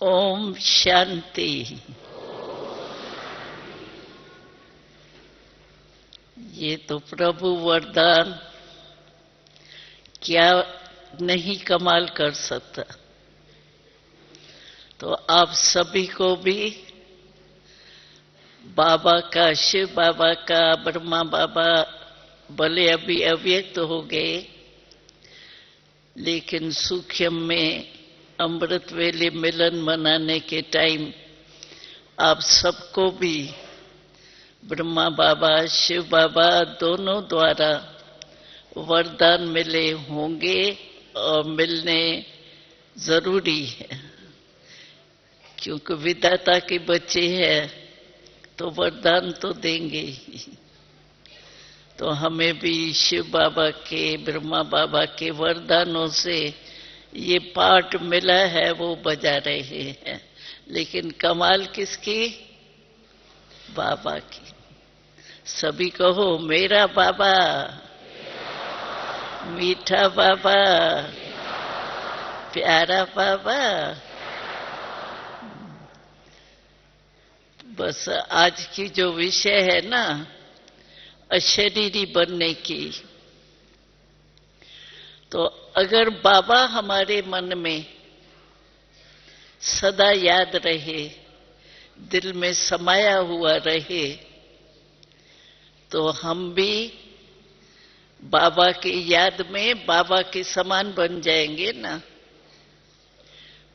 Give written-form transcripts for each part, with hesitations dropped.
ओम शांति। ये तो प्रभु वरदान क्या नहीं कमाल कर सकता। तो आप सभी को भी बाबा का, शिव बाबा का, ब्रह्मा बाबा भले अभी अव्यक्त हो गए, लेकिन सूक्ष्म में अमृत वेले मिलन मनाने के टाइम आप सबको भी ब्रह्मा बाबा, शिव बाबा दोनों द्वारा वरदान मिले होंगे और मिलने जरूरी है, क्योंकि विधाता के बच्चे हैं तो वरदान तो देंगे ही। तो हमें भी शिव बाबा के, ब्रह्मा बाबा के वरदानों से ये पाठ मिला है, वो बजा रहे हैं। लेकिन कमाल किसकी? बाबा की। सभी कहो मेरा बाबा, मीठा बाबा, प्यारा बाबा। बस आज की जो विषय है ना, अशरीरी बनने की, तो अगर बाबा हमारे मन में सदा याद रहे, दिल में समाया हुआ रहे, तो हम भी बाबा की याद में बाबा के समान बन जाएंगे ना।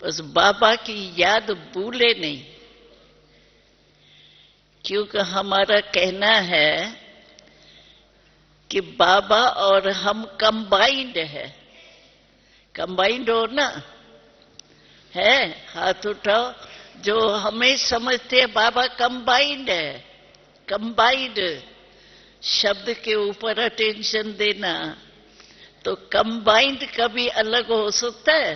बस बाबा की याद भूले नहीं, क्योंकि हमारा कहना है कि बाबा और हम कंबाइंड है। कंबाइंड हो ना, है? हाथ उठाओ जो हमें समझते हैं बाबा कंबाइंड है। कंबाइंड शब्द के ऊपर अटेंशन देना। तो कंबाइंड कभी अलग हो सकता है?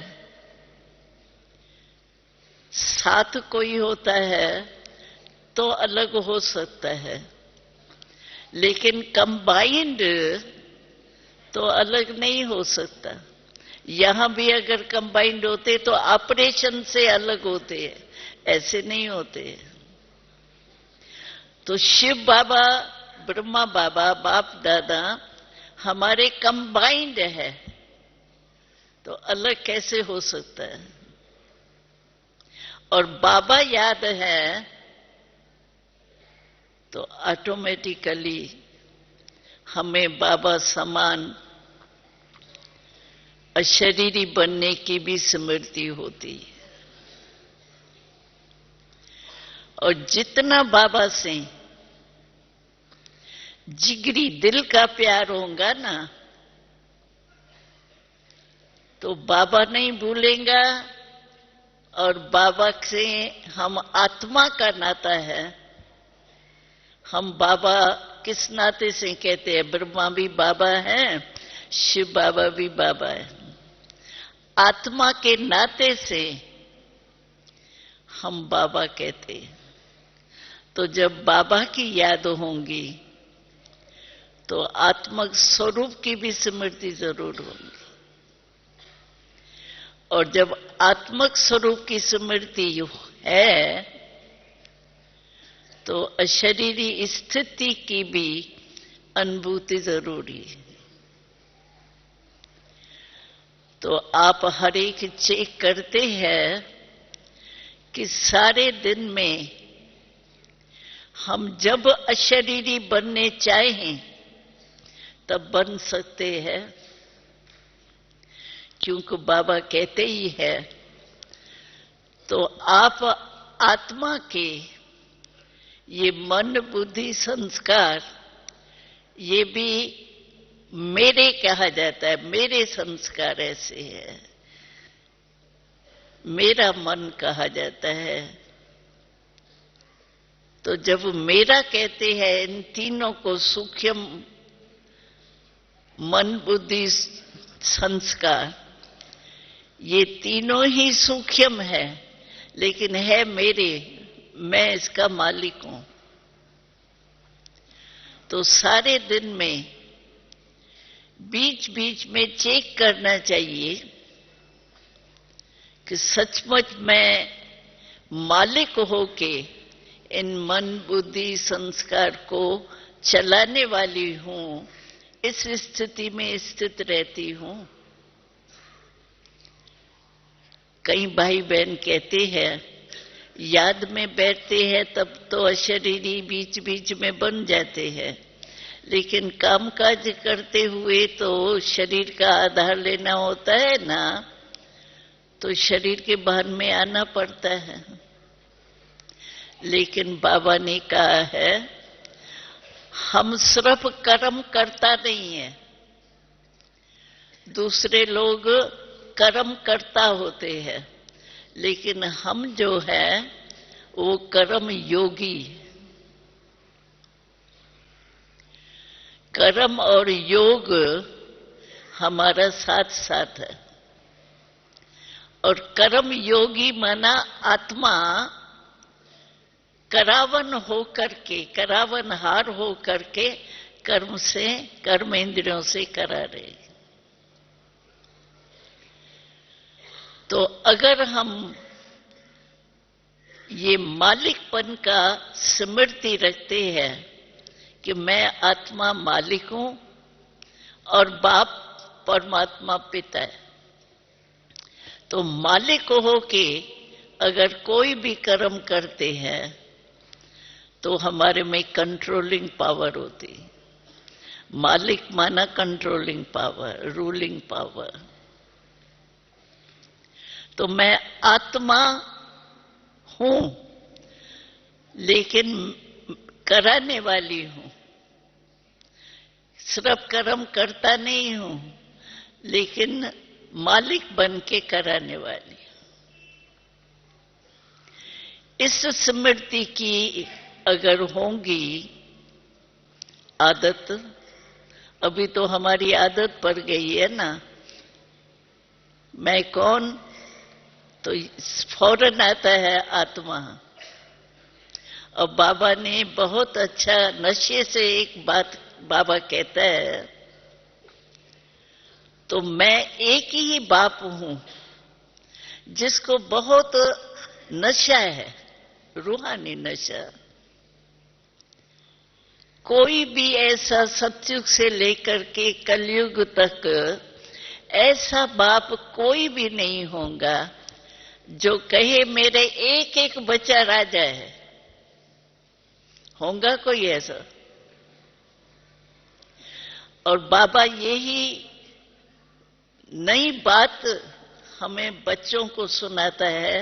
साथ कोई होता है तो अलग हो सकता है, लेकिन कंबाइंड तो अलग नहीं हो सकता। यहां भी अगर कंबाइंड होते तो ऑपरेशन से अलग होते हैं, ऐसे नहीं होते। तो शिव बाबा, ब्रह्मा बाबा, बाप दादा हमारे कंबाइंड है, तो अलग कैसे हो सकता है? और बाबा याद है तो ऑटोमेटिकली हमें बाबा समान अशरीरी बनने की भी स्मृति होती है। और जितना बाबा से जिगरी दिल का प्यार होगा ना, तो बाबा नहीं भूलेगा। और बाबा से हम आत्मा का नाता है। हम बाबा किस नाते से कहते हैं? ब्रह्मा भी बाबा है, शिव बाबा भी बाबा है। आत्मा के नाते से हम बाबा कहते हैं। तो जब बाबा की याद होंगी तो आत्मक स्वरूप की भी स्मृति जरूर होगी। और जब आत्मक स्वरूप की स्मृति है तो अशरीरी स्थिति की भी अनुभूति जरूरी है। तो आप हर एक चेक करते हैं कि सारे दिन में हम जब अशरीरी बनने चाहें तब बन सकते हैं, क्योंकि बाबा कहते ही है। तो आप आत्मा के ये मन, बुद्धि, संस्कार, ये भी मेरे कहा जाता है। मेरे संस्कार ऐसे है, मेरा मन कहा जाता है। तो जब मेरा कहते हैं, इन तीनों को सूक्ष्म मन, बुद्धि, संस्कार, ये तीनों ही सूक्ष्म है, लेकिन है मेरे, मैं इसका मालिक हूं। तो सारे दिन में बीच बीच में चेक करना चाहिए कि सचमुच मैं मालिक होके इन मन बुद्धि संस्कार को चलाने वाली हूं, इस स्थिति में स्थित रहती हूं। कई भाई बहन कहते हैं याद में बैठते हैं तब तो अशरीरी बीच बीच में बन जाते हैं, लेकिन कामकाज करते हुए तो शरीर का आधार लेना होता है ना, तो शरीर के भान में आना पड़ता है। लेकिन बाबा ने कहा है हम सिर्फ कर्म करता नहीं है, दूसरे लोग कर्म करता होते हैं, लेकिन हम जो है वो कर्म योगी। कर्म और योग हमारा साथ साथ है। और कर्म योगी माना आत्मा करावन हो करके, करावनहार हो करके कर्म से, कर्म इंद्रियों से करा रहे। तो अगर हम ये मालिकपन का स्मृति रखते हैं कि मैं आत्मा मालिक हूं और बाप परमात्मा पिता है, तो मालिक हो के अगर कोई भी कर्म करते हैं तो हमारे में कंट्रोलिंग पावर होती। मालिक माना कंट्रोलिंग पावर, रूलिंग पावर। तो मैं आत्मा हूं लेकिन कराने वाली हूं, सिर्फ कर्म करता नहीं हूं लेकिन मालिक बन के कराने वाली। इस स्मृति की अगर होंगी आदत, अभी तो हमारी आदत पड़ गई है ना, मैं कौन, तो फौरन आता है आत्मा। और बाबा ने बहुत अच्छा, नशे से एक बात बाबा कहता है, तो मैं एक ही बाप हूं जिसको बहुत नशा है, रूहानी नशा। कोई भी ऐसा सतयुग से लेकर के कलयुग तक ऐसा बाप कोई भी नहीं होगा जो कहे मेरे एक एक बच्चा राजा है। होगा कोई ऐसा? और बाबा यही नई बात हमें बच्चों को सुनाता है,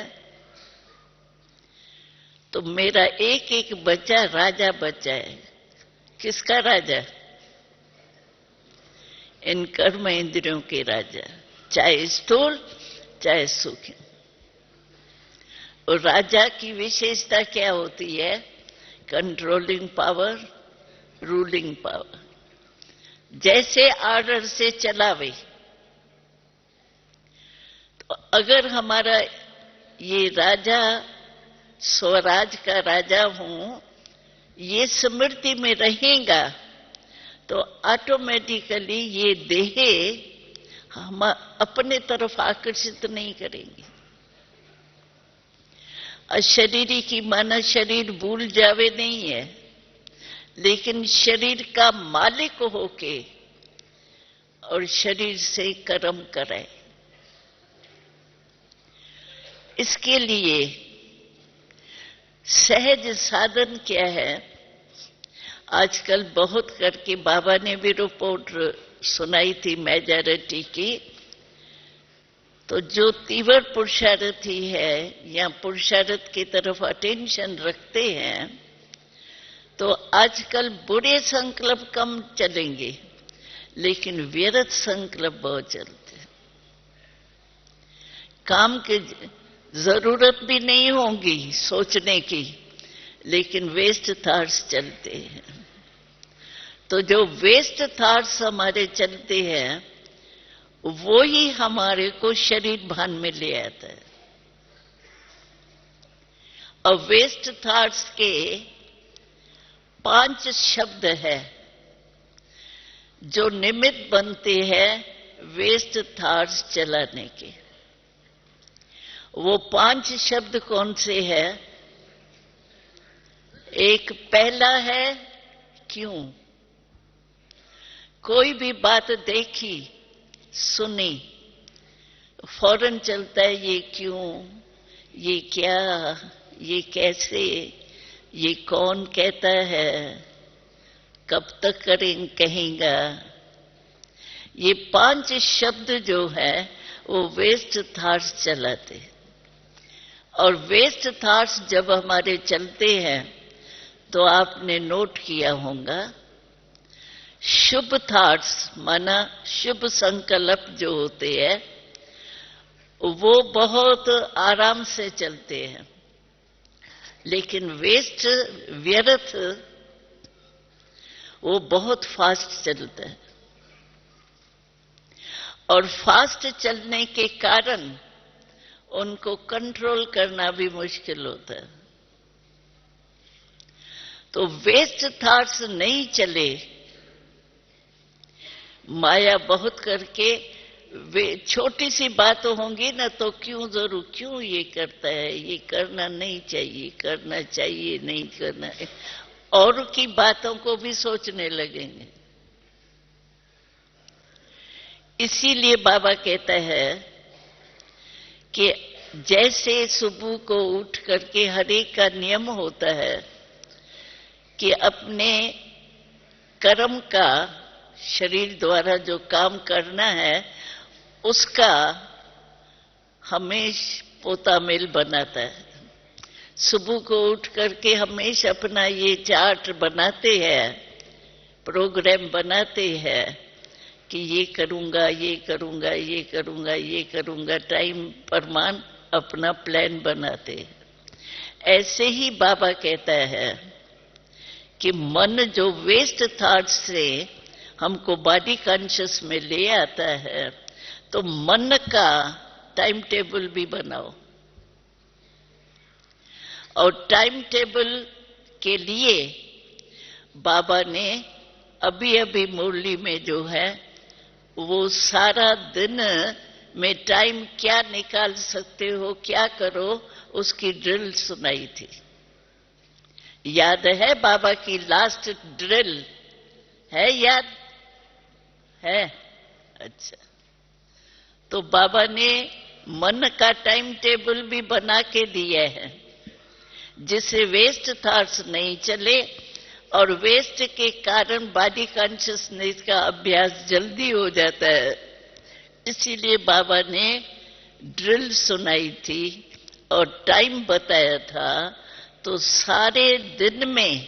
तो मेरा एक एक बच्चा राजा बच्चा है। किसका राजा? इन कर्म इंद्रियों के राजा, चाहे स्थूल चाहे सूक्ष्म। और राजा की विशेषता क्या होती है? Controlling power, ruling power. जैसे आर्डर से चलावे। तो अगर हमारा ये राजा, स्वराज का राजा हूं, ये स्मृति में रहेगा तो ऑटोमेटिकली ये देह हम अपने तरफ आकर्षित नहीं करेंगे। अशरीरी की माना शरीर भूल जावे नहीं है, लेकिन शरीर का मालिक होके और शरीर से कर्म कराए। इसके लिए सहज साधन क्या है? आजकल बहुत करके बाबा ने भी रिपोर्ट सुनाई थी मेजॉरिटी की, तो जो तीव्र पुरुषार्थी है या पुरुषार्थ की तरफ अटेंशन रखते हैं, तो आजकल बुरे संकल्प कम चलेंगे लेकिन व्यर्थ संकल्प बहुत चलते हैं। काम की जरूरत भी नहीं होगी सोचने की, लेकिन वेस्ट थॉट्स चलते हैं। तो जो वेस्ट थॉट्स हमारे चलते हैं वो ही हमारे को शरीर भान में ले आता है। और वेस्ट थॉट्स के 5 शब्द है जो निमित्त बनते हैं वेस्ट थॉट्स चलाने के। वो 5 शब्द कौन से है? एक पहला है क्यों। कोई भी बात देखी सुनी फौरन चलता है ये क्यों, ये क्या, ये कैसे, ये कौन कहता है, कब तक कहेगा। ये 5 शब्द जो है वो वेस्ट थॉट्स चलाते। और वेस्ट थॉट्स जब हमारे चलते हैं तो आपने नोट किया होगा, शुभ थॉट्स माना शुभ संकल्प जो होते हैं वो बहुत आराम से चलते हैं, लेकिन वेस्ट व्यर्थ वो बहुत फास्ट चलता है। और फास्ट चलने के कारण उनको कंट्रोल करना भी मुश्किल होता है। तो वेस्ट थॉट्स नहीं चले, माया बहुत करके वे छोटी सी बात होंगी ना तो क्यों जरूर, क्यों ये करता है, ये करना नहीं चाहिए, करना चाहिए, नहीं करना है, और की बातों को भी सोचने लगेंगे। इसीलिए बाबा कहता है कि जैसे सुबह को उठ करके हर एक का नियम होता है कि अपने कर्म का शरीर द्वारा जो काम करना है उसका हमेशा पोतामेल बनाता है। सुबह को उठ करके हमेशा अपना ये चार्ट बनाते हैं, प्रोग्राम बनाते हैं कि ये करूंगा, ये करूंगा, ये करूंगा, ये करूंगा, टाइम प्रमाण अपना प्लान बनाते हैं। ऐसे ही बाबा कहता है कि मन जो वेस्ट थॉट्स से हमको बॉडी कॉन्शियस में ले आता है, तो मन का टाइम टेबल भी बनाओ। और टाइम टेबल के लिए बाबा ने अभी अभी मुरली में जो है वो सारा दिन में टाइम क्या निकाल सकते हो, क्या करो, उसकी ड्रिल सुनाई थी। याद है बाबा की लास्ट ड्रिल है? याद है? अच्छा, तो बाबा ने मन का टाइम टेबल भी बना के दिया है जिससे वेस्ट थॉट्स नहीं चले और वेस्ट के कारण बॉडी कॉन्शियसनेस का अभ्यास जल्दी हो जाता है। इसीलिए बाबा ने ड्रिल सुनाई थी और टाइम बताया था। तो सारे दिन में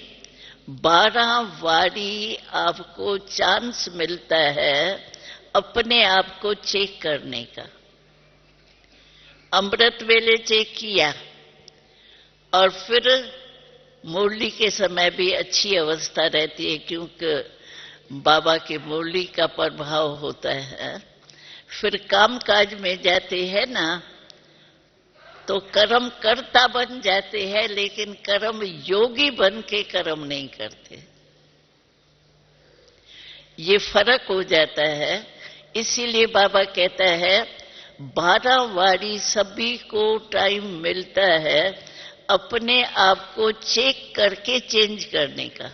12 बारी आपको चांस मिलता है अपने आप को चेक करने का। अमृत वेले चेक किया और फिर मुरली के समय भी अच्छी अवस्था रहती है क्योंकि बाबा के मुरली का प्रभाव होता है। फिर काम काज में जाते हैं ना तो कर्म करता बन जाते हैं, लेकिन कर्म योगी बन के कर्म नहीं करते। ये फर्क हो जाता है। इसीलिए बाबा कहता है 12 बारी सभी को टाइम मिलता है अपने आप को चेक करके चेंज करने का।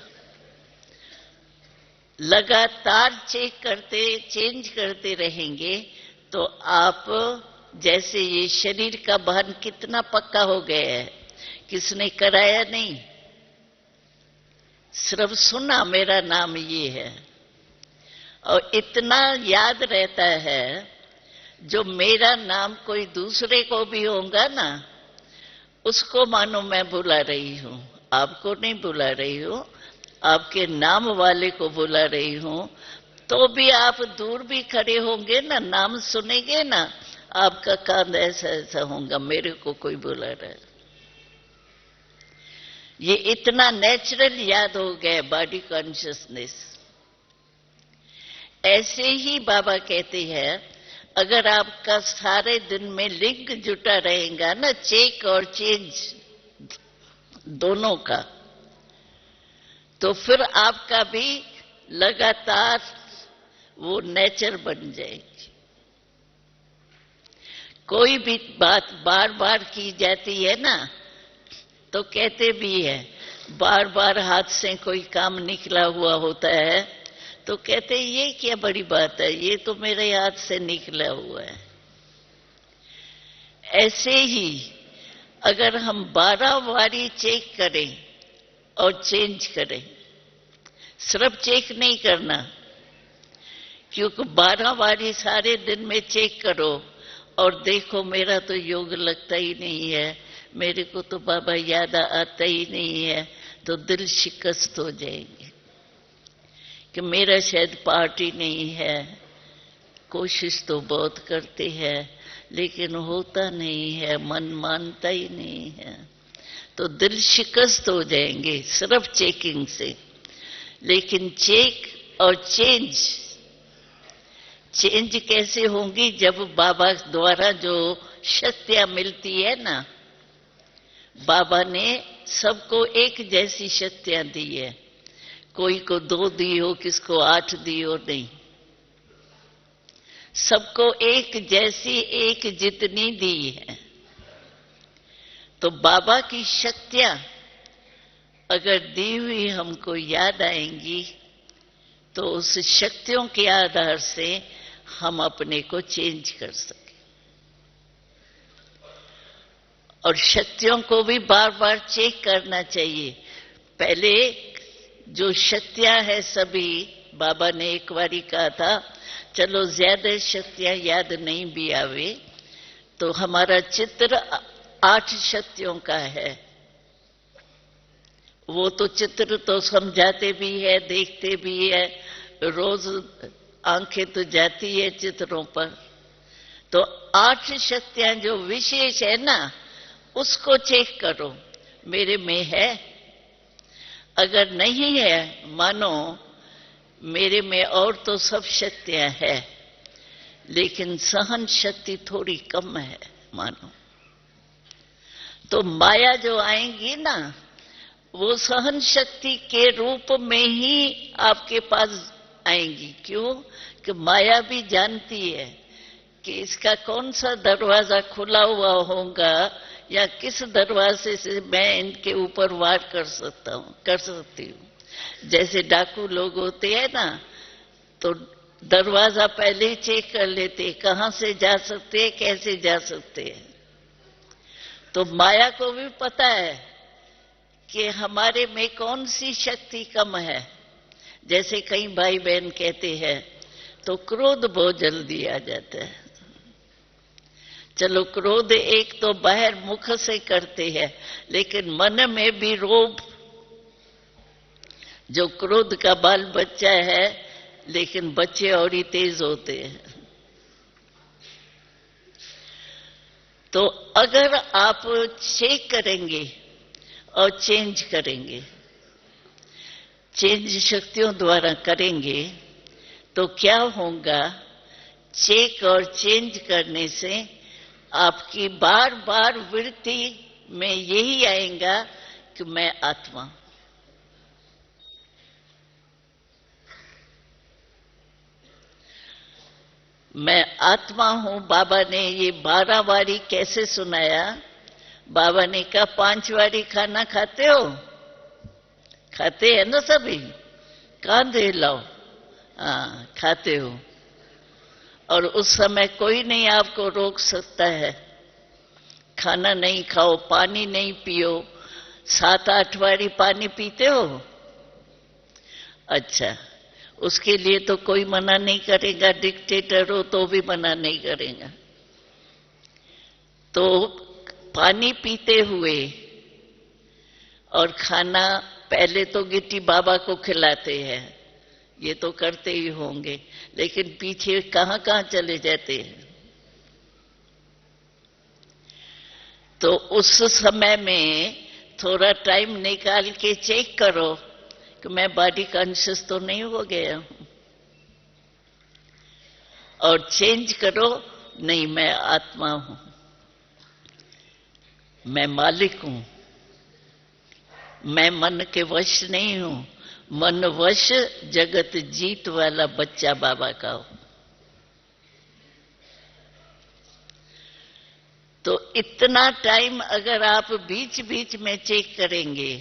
लगातार चेक करते चेंज करते रहेंगे तो आप जैसे ये शरीर का बहन कितना पक्का हो गया है, किसने कराया नहीं, सिर्फ सुना मेरा नाम ये है। और इतना याद रहता है जो मेरा नाम कोई दूसरे को भी होगा ना उसको मानो मैं बुला रही हूं, आपको नहीं बुला रही हूं, आपके नाम वाले को बुला रही हूं। तो भी आप दूर भी खड़े होंगे ना, नाम सुनेंगे ना, आपका काम ऐसा ऐसा होगा, मेरे को कोई बुला रहा है। ये इतना नेचुरल याद हो गया बॉडी कॉन्शियसनेस। ऐसे ही बाबा कहते हैं अगर आपका सारे दिन में लिंक जुटा रहेगा ना, चेक और चेंज दोनों का, तो फिर आपका भी लगातार वो नेचर बन जाएगी। कोई भी बात बार बार की जाती है ना, तो कहते भी है, बार बार हाथ से कोई काम निकला हुआ होता है तो कहते ये क्या बड़ी बात है, ये तो मेरे हाथ से निकला हुआ है। ऐसे ही अगर हम 12 बारी चेक करें और चेंज करें, सिर्फ चेक नहीं करना, क्योंकि 12 बारी सारे दिन में चेक करो और देखो मेरा तो योग लगता ही नहीं है, मेरे को तो बाबा याद आता ही नहीं है, तो दिल शिकस्त हो जाएंगे कि मेरा शायद पार्ट ही नहीं है, कोशिश तो बहुत करते हैं लेकिन होता नहीं है, मन मानता ही नहीं है, तो दिल शिकस्त हो जाएंगे सिर्फ चेकिंग से। लेकिन चेक और चेंज कैसे होंगी, जब बाबा द्वारा जो शक्तियां मिलती है ना, बाबा ने सबको एक जैसी शक्तियां दी है, कोई को 2 दी हो, किसको 8 दी हो, नहीं, सबको एक जैसी, एक जितनी दी है। तो बाबा की शक्तियां अगर दी हुई हमको याद आएंगी तो उस शक्तियों के आधार से हम अपने को चेंज कर सकें। और शक्तियों को भी बार बार चेक करना चाहिए। पहले जो शक्तियां हैं सभी, बाबा ने एक बारी कहा था चलो ज्यादा शक्तियां याद नहीं भी आवे तो हमारा चित्र 8 शक्तियों का है, वो तो चित्र तो समझाते भी है, देखते भी है, रोज आंखें तो जाती है चित्रों पर। तो 8 शक्तियां जो विशेष है ना, उसको चेक करो मेरे में है। अगर नहीं है, मानो मेरे में और तो सब शक्तियां हैं लेकिन सहन शक्ति थोड़ी कम है मानो, तो माया जो आएंगी ना, वो सहन शक्ति के रूप में ही आपके पास आएंगी। क्यों? कि माया भी जानती है कि इसका कौन सा दरवाजा खुला हुआ होगा या किस दरवाजे से मैं इनके ऊपर वार कर सकती हूँ। जैसे डाकू लोग होते हैं ना, तो दरवाजा पहले ही चेक कर लेते, कहां से जा सकते हैं, कैसे जा सकते हैं। तो माया को भी पता है कि हमारे में कौन सी शक्ति कम है। जैसे कई भाई बहन कहते हैं तो क्रोध बहुत जल्दी आ जाता है। चलो क्रोध एक तो बाहर मुख से करते हैं, लेकिन मन में भी रोब, जो क्रोध का बाल बच्चा है, लेकिन बच्चे और ही तेज होते हैं। तो अगर आप चेक करेंगे और चेंज करेंगे, चेंज शक्तियों द्वारा करेंगे, तो क्या होगा, चेक और चेंज करने से आपकी बार बार वृत्ति में यही आएगा कि मैं आत्मा, मैं आत्मा हूं। बाबा ने ये 12 बारी कैसे सुनाया? बाबा ने कहा 5 बारी खाना खाते हो, खाते हैं ना सभी, कहां दे लाओ, हाँ खाते हो। और उस समय कोई नहीं आपको रोक सकता है, खाना नहीं खाओ, पानी नहीं पियो। 7-8 बारी पानी पीते हो? अच्छा, उसके लिए तो कोई मना नहीं करेगा, डिक्टेटर हो तो भी मना नहीं करेगा। तो पानी पीते हुए और खाना, पहले तो गिट्टी बाबा को खिलाते हैं, ये तो करते ही होंगे, लेकिन पीछे कहां कहां चले जाते हैं। तो उस समय में थोड़ा टाइम निकाल के चेक करो कि मैं बॉडी कॉन्शियस तो नहीं हो गया हूं, और चेंज करो, नहीं मैं आत्मा हूं, मैं मालिक हूं, मैं मन के वश नहीं हूं, मन वश जगत जीत वाला बच्चा बाबा का हूं। तो इतना टाइम अगर आप बीच बीच में चेक करेंगे,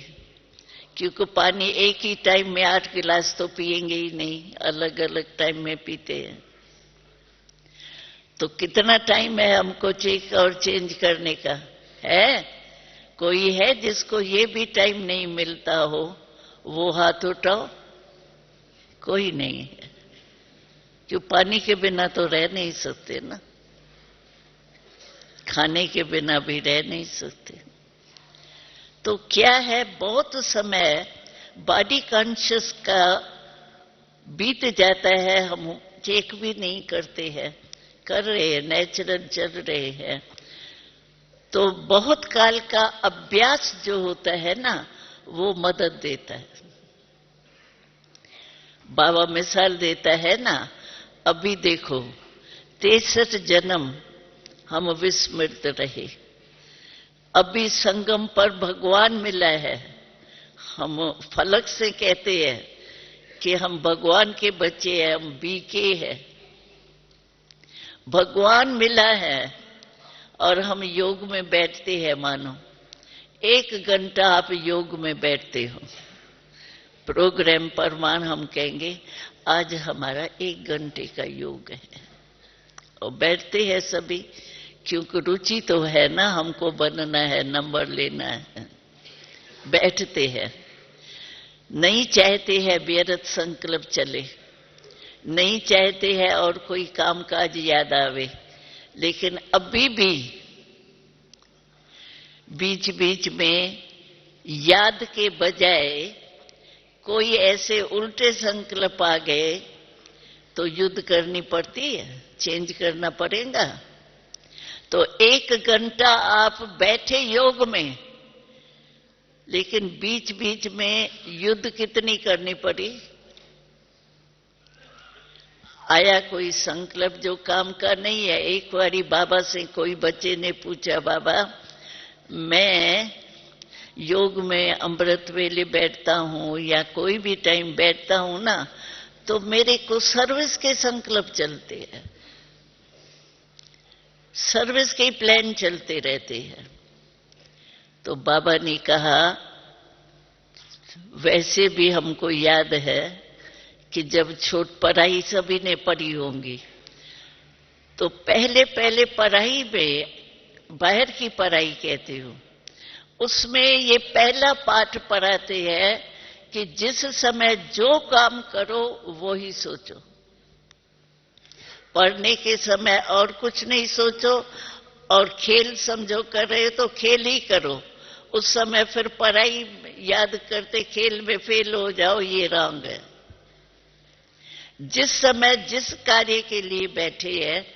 क्योंकि पानी एक ही टाइम में 8 गिलास तो पिएंगे ही नहीं, अलग अलग टाइम में पीते हैं, तो कितना टाइम है हमको चेक और चेंज करने का? है कोई है जिसको ये भी टाइम नहीं मिलता हो? वो हाथ उठाओ। कोई नहीं है, क्यों? पानी के बिना तो रह नहीं सकते ना, खाने के बिना भी रह नहीं सकते। तो क्या है, बहुत समय बॉडी कॉन्शियस का बीत जाता है, हम चेक भी नहीं करते हैं, कर रहे हैं, नेचुरल चल रहे हैं। तो बहुत काल का अभ्यास जो होता है ना, वो मदद देता है। बाबा मिसाल देता है ना, अभी देखो 63 जन्म हम विस्मृत रहे, अभी संगम पर भगवान मिला है। हम फलक से कहते हैं कि हम भगवान के बच्चे हैं, हम बीके हैं। भगवान मिला है और हम योग में बैठते हैं। मानो 1 घंटा आप योग में बैठते हो, प्रोग्राम पर मान हम कहेंगे आज हमारा 1 घंटे का योग है, और बैठते हैं सभी, क्योंकि रुचि तो है ना, हमको बनना है, नंबर लेना है, बैठते हैं। नहीं चाहते हैं व्यर्थ संकल्प चले, नहीं चाहते हैं और कोई काम काज याद आवे, लेकिन अभी भी बीच बीच में याद के बजाय कोई ऐसे उल्टे संकल्प आ गए तो युद्ध करनी पड़ती है, चेंज करना पड़ेगा। तो 1 घंटा आप बैठे योग में, लेकिन बीच बीच में युद्ध कितनी करनी पड़ी? आया कोई संकल्प जो काम का नहीं है। एक बारी बाबा से कोई बच्चे ने पूछा, बाबा मैं योग में अमृत वेले बैठता हूं या कोई भी टाइम बैठता हूं ना, तो मेरे को सर्विस के संकल्प चलते हैं, सर्विस के प्लान चलते रहते हैं। तो बाबा ने कहा, वैसे भी हमको याद है कि जब छोट पढ़ाई सभी ने पढ़ी होंगी, तो पहले पहले पढ़ाई में, बाहर की पढ़ाई कहते हो, उसमें ये पहला पाठ पढ़ाते हैं कि जिस समय जो काम करो वो ही सोचो। पढ़ने के समय और कुछ नहीं सोचो, और खेल समझो कर रहे हो तो खेल ही करो। उस समय फिर पढ़ाई याद करते खेल में फेल हो जाओ, ये रॉन्ग है। जिस समय जिस कार्य के लिए बैठे हैं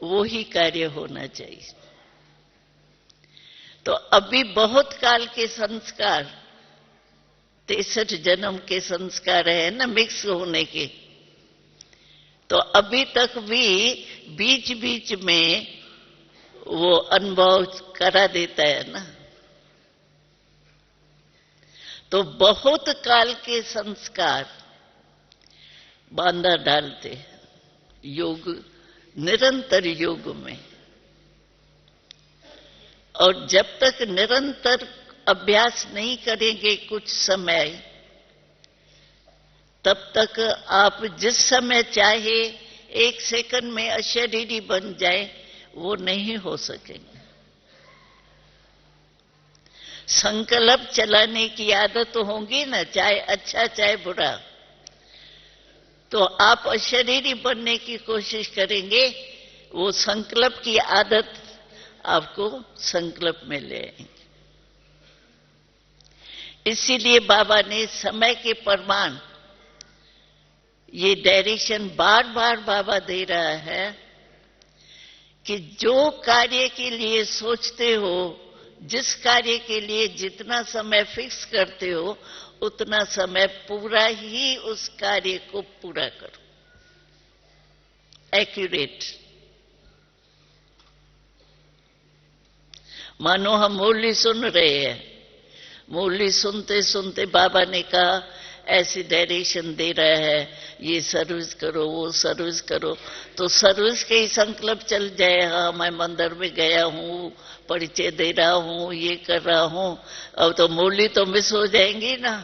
वो ही कार्य होना चाहिए। तो अभी बहुत काल के संस्कार, 63 जन्म के संस्कार है ना, मिक्स होने के, तो अभी तक भी बीच बीच में वो अनुभव करा देता है ना। तो बहुत काल के संस्कार बांधा डालते योग, निरंतर योग में। और जब तक निरंतर अभ्यास नहीं करेंगे कुछ समय, तब तक आप जिस समय चाहे 1 सेकंड में अशरीरी बन जाए, वो नहीं हो सकेंगे। संकल्प चलाने की आदत होगी ना, चाहे अच्छा चाहे बुरा, तो आप अशरीरी बनने की कोशिश करेंगे, वो संकल्प की आदत आपको संकल्प में ले आएंगे। इसीलिए बाबा ने समय के प्रमाण, ये डायरेक्शन बार बार बाबा दे रहा है कि जो कार्य के लिए सोचते हो, जिस कार्य के लिए जितना समय फिक्स करते हो, उतना समय पूरा ही उस कार्य को पूरा करो, एक्यूरेट। मानो हम मुरली सुन रहे हैं, मुरली सुनते सुनते बाबा ने कहा ऐसी डायरेक्शन दे रहा है, ये सर्विस करो, वो सर्विस करो, तो सर्विस के ही संकल्प चल जाए। हाँ, मैं मंदिर में गया हूँ, परिचय दे रहा हूँ, ये कर रहा हूँ, अब तो मुरली तो मिस हो जाएंगी ना।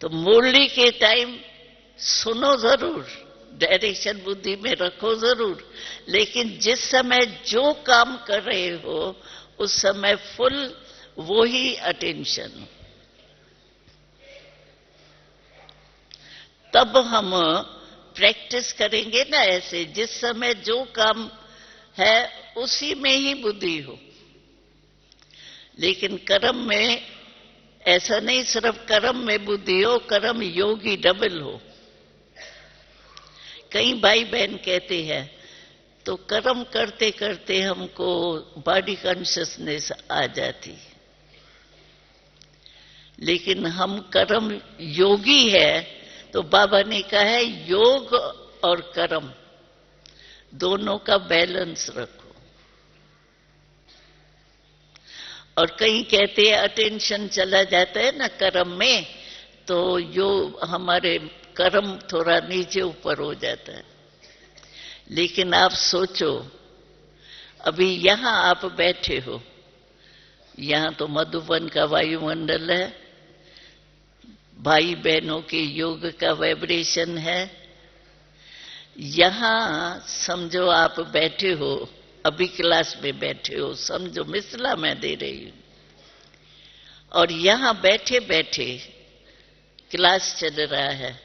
तो मुरली के टाइम सुनो जरूर, डायरेक्शन बुद्धि में रखो जरूर, लेकिन जिस समय जो काम कर रहे हो उस समय फुल वो ही अटेंशन। तब हम प्रैक्टिस करेंगे ना ऐसे, जिस समय जो काम है उसी में ही बुद्धि हो। लेकिन कर्म में ऐसा नहीं, सिर्फ कर्म में बुद्धि हो, कर्म योगी डबल हो। कई भाई बहन कहते हैं तो कर्म करते करते हमको बॉडी कॉन्शियसनेस आ जाती, लेकिन हम कर्म योगी है तो बाबा ने कहा है योग और कर्म दोनों का बैलेंस रखो। और कई कहते हैं अटेंशन चला जाता है ना कर्म में, तो यो हमारे कर्म थोड़ा नीचे ऊपर हो जाता है। लेकिन आप सोचो, अभी यहां आप बैठे हो, यहां तो मधुबन का वायुमंडल है, भाई बहनों के योग का वाइब्रेशन है। यहां समझो आप बैठे हो, अभी क्लास में बैठे हो, समझो मिसला मैं दे रही हूं, और यहां बैठे बैठे क्लास चल रहा है,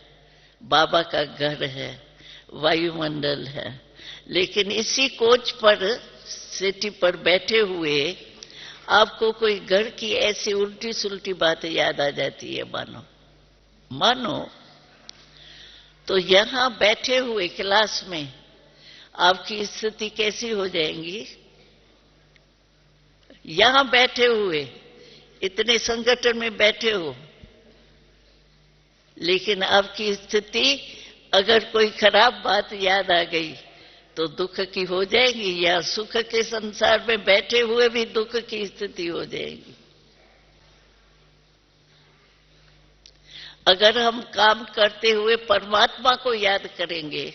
बाबा का घर है, वायुमंडल है, लेकिन इसी कोच पर, सिटी पर बैठे हुए आपको कोई घर की ऐसी उल्टी सुलटी बातें याद आ जाती है, मानो तो यहां बैठे हुए क्लास में आपकी स्थिति कैसी हो जाएगी? यहां बैठे हुए इतने संगठन में बैठे हो, लेकिन आपकी स्थिति अगर कोई खराब बात याद आ गई तो दुख की हो जाएगी, या सुख के संसार में बैठे हुए भी दुख की स्थिति हो जाएगी। अगर हम काम करते हुए परमात्मा को याद करेंगे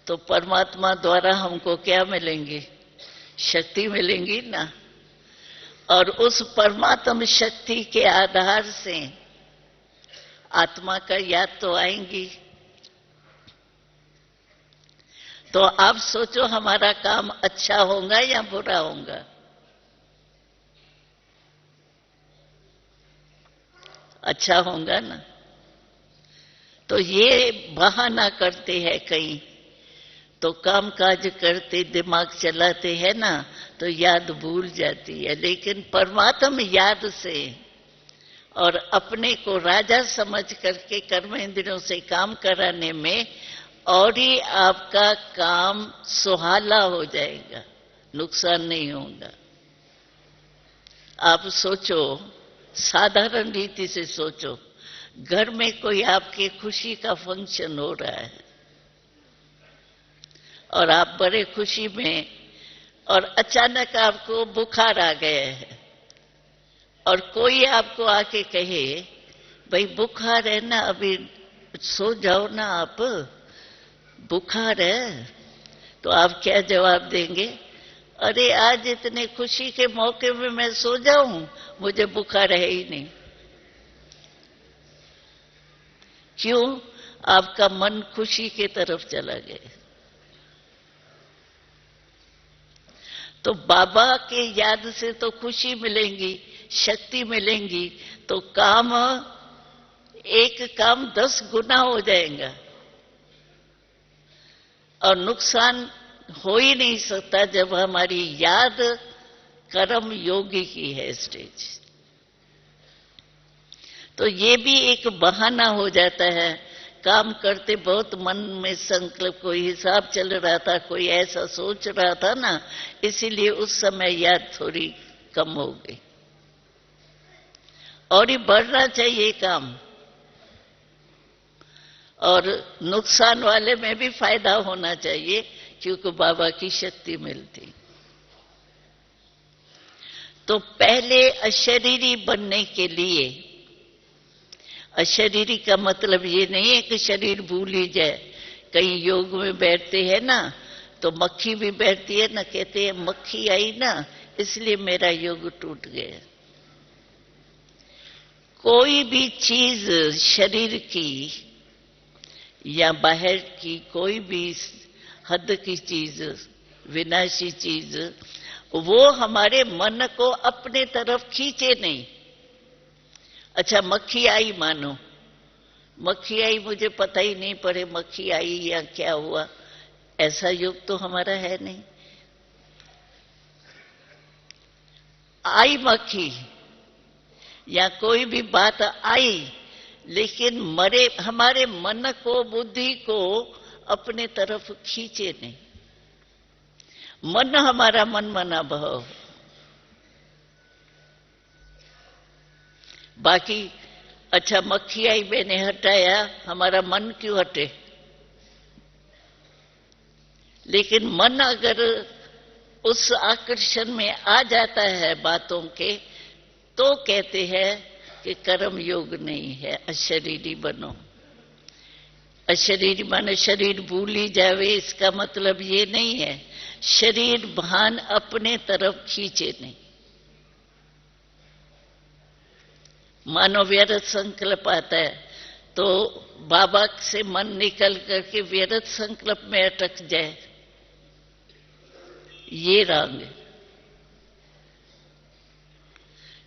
तो परमात्मा द्वारा हमको क्या मिलेंगे? शक्ति मिलेंगी ना। और उस परमात्म शक्ति के आधार से आत्मा का याद तो आएंगी। तो आप सोचो हमारा काम अच्छा होगा या बुरा होगा? अच्छा होगा ना। तो ये बहाना करते हैं कई, तो काम काज करते दिमाग चलाते हैं ना तो याद भूल जाती है। लेकिन परमात्म याद से और अपने को राजा समझ करके कर्मेंद्रियों से काम कराने में और ही आपका काम सुहाना हो जाएगा, नुकसान नहीं होगा। आप सोचो, साधारण रीति से सोचो, घर में कोई आपके खुशी का फंक्शन हो रहा है और आप बड़े खुशी में, और अचानक आपको बुखार आ गया है और कोई आपको आके कहे भाई बुखार है ना, अभी सो जाओ ना, आप बुखार है, तो आप क्या जवाब देंगे? अरे आज इतने खुशी के मौके में मैं सो जाऊं, मुझे बुखार है ही नहीं। क्यों? आपका मन खुशी की तरफ चला गया। तो बाबा के याद से तो खुशी मिलेंगी, शक्ति मिलेंगी, तो काम, एक काम 10 गुना हो जाएगा। और नुकसान हो ही नहीं सकता जब हमारी याद कर्म योगी की है स्टेज। तो ये भी एक बहाना हो जाता है। काम करते बहुत मन में संकल्प, कोई हिसाब चल रहा था, कोई ऐसा सोच रहा था ना, इसीलिए उस समय याद थोड़ी कम हो गई। और ये बढ़ना चाहिए काम, और नुकसान वाले में भी फायदा होना चाहिए, क्योंकि बाबा की शक्ति मिलती। तो पहले अशरीरी बनने के लिए, अशरीरी का मतलब ये नहीं है कि शरीर भूल ही जाए। कहीं योग में बैठते हैं ना तो मक्खी भी बैठती है ना, कहते हैं मक्खी आई ना इसलिए मेरा योग टूट गया। कोई भी चीज शरीर की या बाहर की कोई भी हद की चीज, विनाशी चीज, वो हमारे मन को अपने तरफ खींचे नहीं। अच्छा मक्खी आई, मानो मक्खी आई, मुझे पता ही नहीं पड़े मक्खी आई या क्या हुआ, ऐसा योग तो हमारा है नहीं। आई मक्खी या कोई भी बात आई, लेकिन मरे हमारे मन को, बुद्धि को अपने तरफ खींचे नहीं। मन हमारा मनमाना भाव, बाकी अच्छा मक्खी आई मैंने हटाया, हमारा मन क्यों हटे? लेकिन मन अगर उस आकर्षण में आ जाता है बातों के, तो कहते हैं कि कर्म योग नहीं है, अशरीरी बनो। अशरीरी माने शरीर भूल ही जावे, इसका मतलब ये नहीं है शरीर भान अपने तरफ खींचे नहीं। मानो व्यर्थ संकल्प आता है तो बाबा से मन निकल करके व्यर्थ संकल्प में अटक जाए, ये रंग।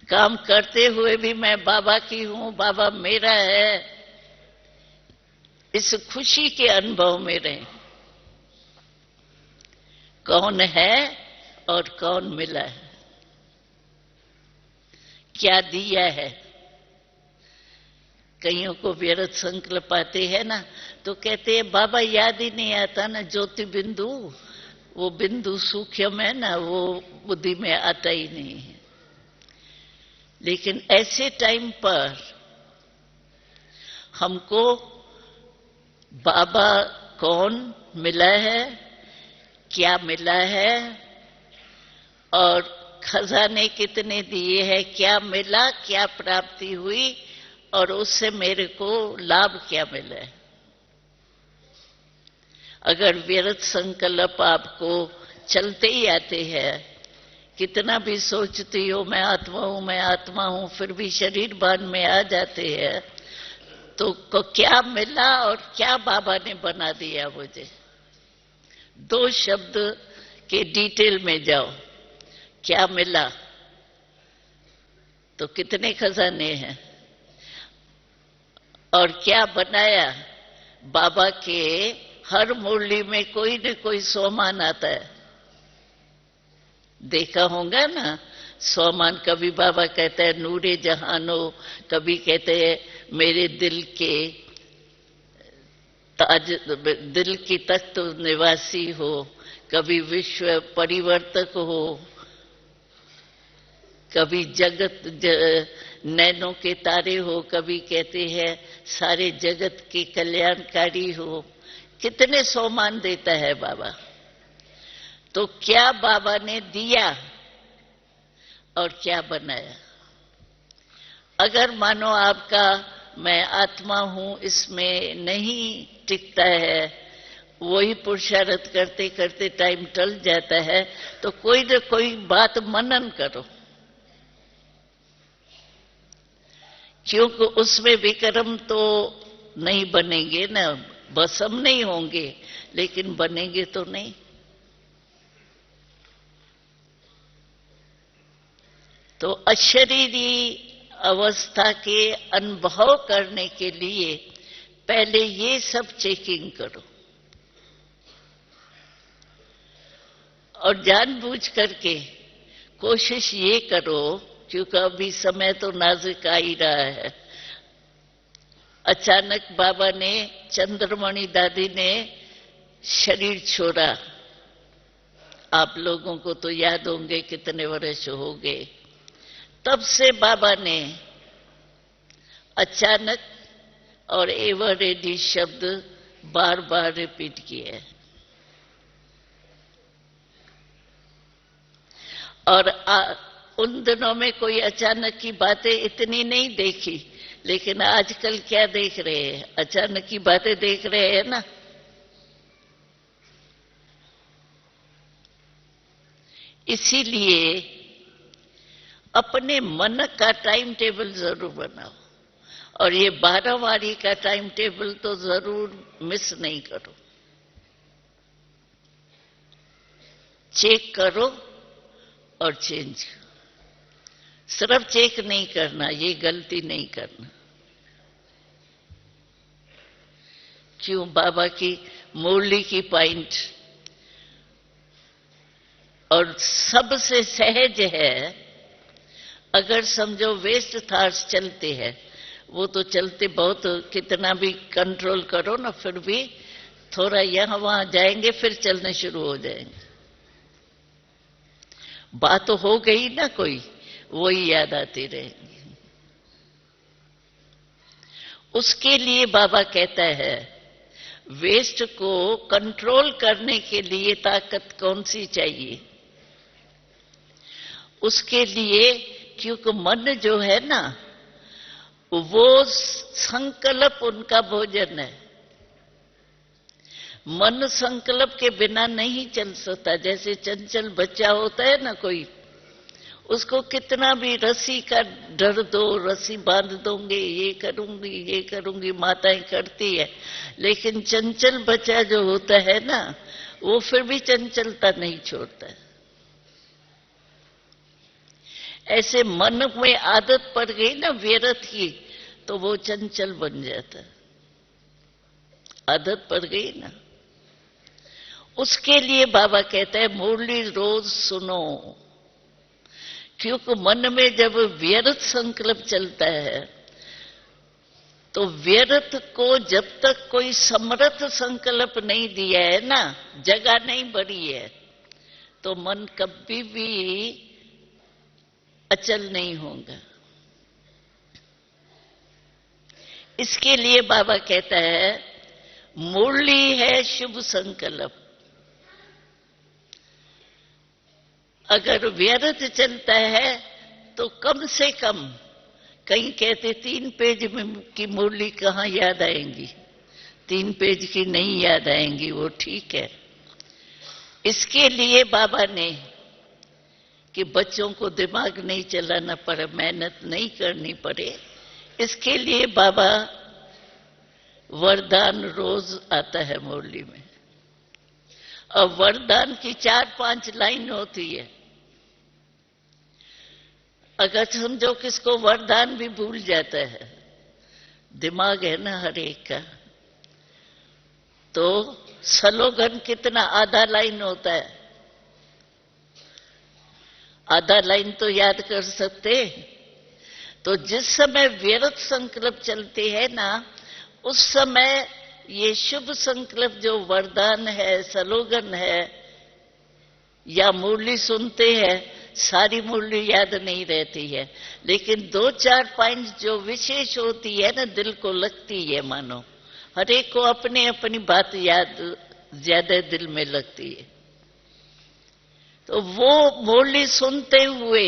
काम करते हुए भी मैं बाबा की हूं, बाबा मेरा है, इस खुशी के अनुभव में रहें। कौन है और कौन मिला है, क्या दिया है। कईयों को व्यर्थ संकल्प आते हैं ना तो कहते हैं बाबा याद ही नहीं आता ना, ज्योति बिंदु, वो बिंदु सूक्ष्म है ना, वो बुद्धि में आता ही नहीं है। लेकिन ऐसे टाइम पर हमको बाबा कौन मिला है, क्या मिला है और खजाने कितने दिए हैं, क्या मिला, क्या प्राप्ति हुई और उससे मेरे को लाभ क्या मिला है। अगर व्यर्थ संकल्प आपको चलते ही आते हैं, कितना भी सोचती हो मैं आत्मा हूं, मैं आत्मा हूं, फिर भी शरीर भान में आ जाते हैं, तो को क्या मिला और क्या बाबा ने बना दिया मुझे। दो शब्द के डिटेल में जाओ, क्या मिला तो कितने खजाने हैं और क्या बनाया। बाबा के हर मुरली में कोई न कोई सोमान आता है, देखा होगा ना सोमान। कभी बाबा कहता है नूरे जहानो, कभी कहते हैं मेरे दिल के ताज, दिल की तख्त निवासी हो, कभी विश्व परिवर्तक हो, कभी जगत नैनों के तारे हो, कभी कहते हैं सारे जगत के कल्याणकारी हो। कितने सोमान देता है बाबा। तो क्या बाबा ने दिया और क्या बनाया। अगर मानो आपका मैं आत्मा हूं इसमें नहीं टिकता है, वही पुरुषार्थ करते करते टाइम टल जाता है, तो कोई न कोई बात मनन करो, क्योंकि उसमें विक्रम तो नहीं बनेंगे ना, भस्म नहीं होंगे, लेकिन बनेंगे तो नहीं। तो अशरीरी अवस्था के अनुभव करने के लिए पहले ये सब चेकिंग करो और जानबूझ करके कोशिश ये करो, क्योंकि अभी समय तो नाजुक आ ही रहा है। अचानक बाबा ने, चंद्रमणि दादी ने शरीर छोड़ा। आप लोगों को तो याद होंगे कितने वर्ष हो गए। तब से बाबा ने अचानक और एवर रेडी शब्द बार बार रिपीट किए और उन दिनों में कोई अचानक की बातें इतनी नहीं देखी, लेकिन आजकल क्या देख रहे हैं? अचानक की बातें देख रहे हैं ना। इसीलिए अपने मन का टाइम टेबल जरूर बनाओ, और ये 12वारी का टाइम टेबल तो जरूर मिस नहीं करो। चेक करो और चेंज करो। सिर्फ चेक नहीं करना, ये गलती नहीं करना। क्यों? बाबा की मुरली की पॉइंट और सबसे सहज है। अगर समझो वेस्ट थॉट्स चलते हैं, वो तो चलते बहुत, कितना भी कंट्रोल करो ना, फिर भी थोड़ा यहां वहां जाएंगे, फिर चलने शुरू हो जाएंगे। बात तो हो गई ना कोई, वही याद आती रहेगी। उसके लिए बाबा कहता है, वेस्ट को कंट्रोल करने के लिए ताकत कौन सी चाहिए? उसके लिए, क्योंकि मन जो है ना, वो संकल्प उनका भोजन है। मन संकल्प के बिना नहीं चल सकता। जैसे चंचल बच्चा होता है ना कोई, उसको कितना भी रस्सी का डर दो, रस्सी बांध दोगे, ये करूंगी माताएं करती है, लेकिन चंचल बच्चा जो होता है ना, वो फिर भी चंचलता नहीं छोड़ता है। ऐसे मन में आदत पड़ गई ना व्यर्थ की, तो वो चंचल बन जाता है। आदत पड़ गई ना। उसके लिए बाबा कहते हैं, मुरली रोज सुनो। क्योंकि मन में जब व्यर्थ संकल्प चलता है, तो व्यर्थ को जब तक कोई समर्थ संकल्प नहीं दिया है ना, जगह नहीं बढ़ी है, तो मन कभी भी अचल नहीं होगा। इसके लिए बाबा कहता है, मुरली है शुभ संकल्प। अगर व्यर्थ चलता है तो कम से कम, कहीं कहते 3 पेज में की मुरली कहां याद आएंगी, 3 पेज की नहीं याद आएंगी, वो ठीक है। इसके लिए बाबा ने कि बच्चों को दिमाग नहीं चलाना पड़े, मेहनत नहीं करनी पड़े, इसके लिए बाबा वरदान रोज आता है मुरली में। और वरदान की 4-5 लाइन होती है। अगर समझो किसको वरदान भी भूल जाता है, दिमाग है ना हर एक का, तो स्लोगन कितना, आधा लाइन होता है। आधा लाइन तो याद कर सकते। तो जिस समय व्यर्थ संकल्प चलते हैं ना, उस समय ये शुभ संकल्प जो वरदान है, स्लोगन है, या मुरली सुनते हैं, सारी मुरली याद नहीं रहती है, लेकिन 2-4 पॉइंट जो विशेष होती है ना, दिल को लगती है। मानो हर एक को अपनी अपनी बात याद ज्यादा दिल में लगती है। तो वो मुरली सुनते हुए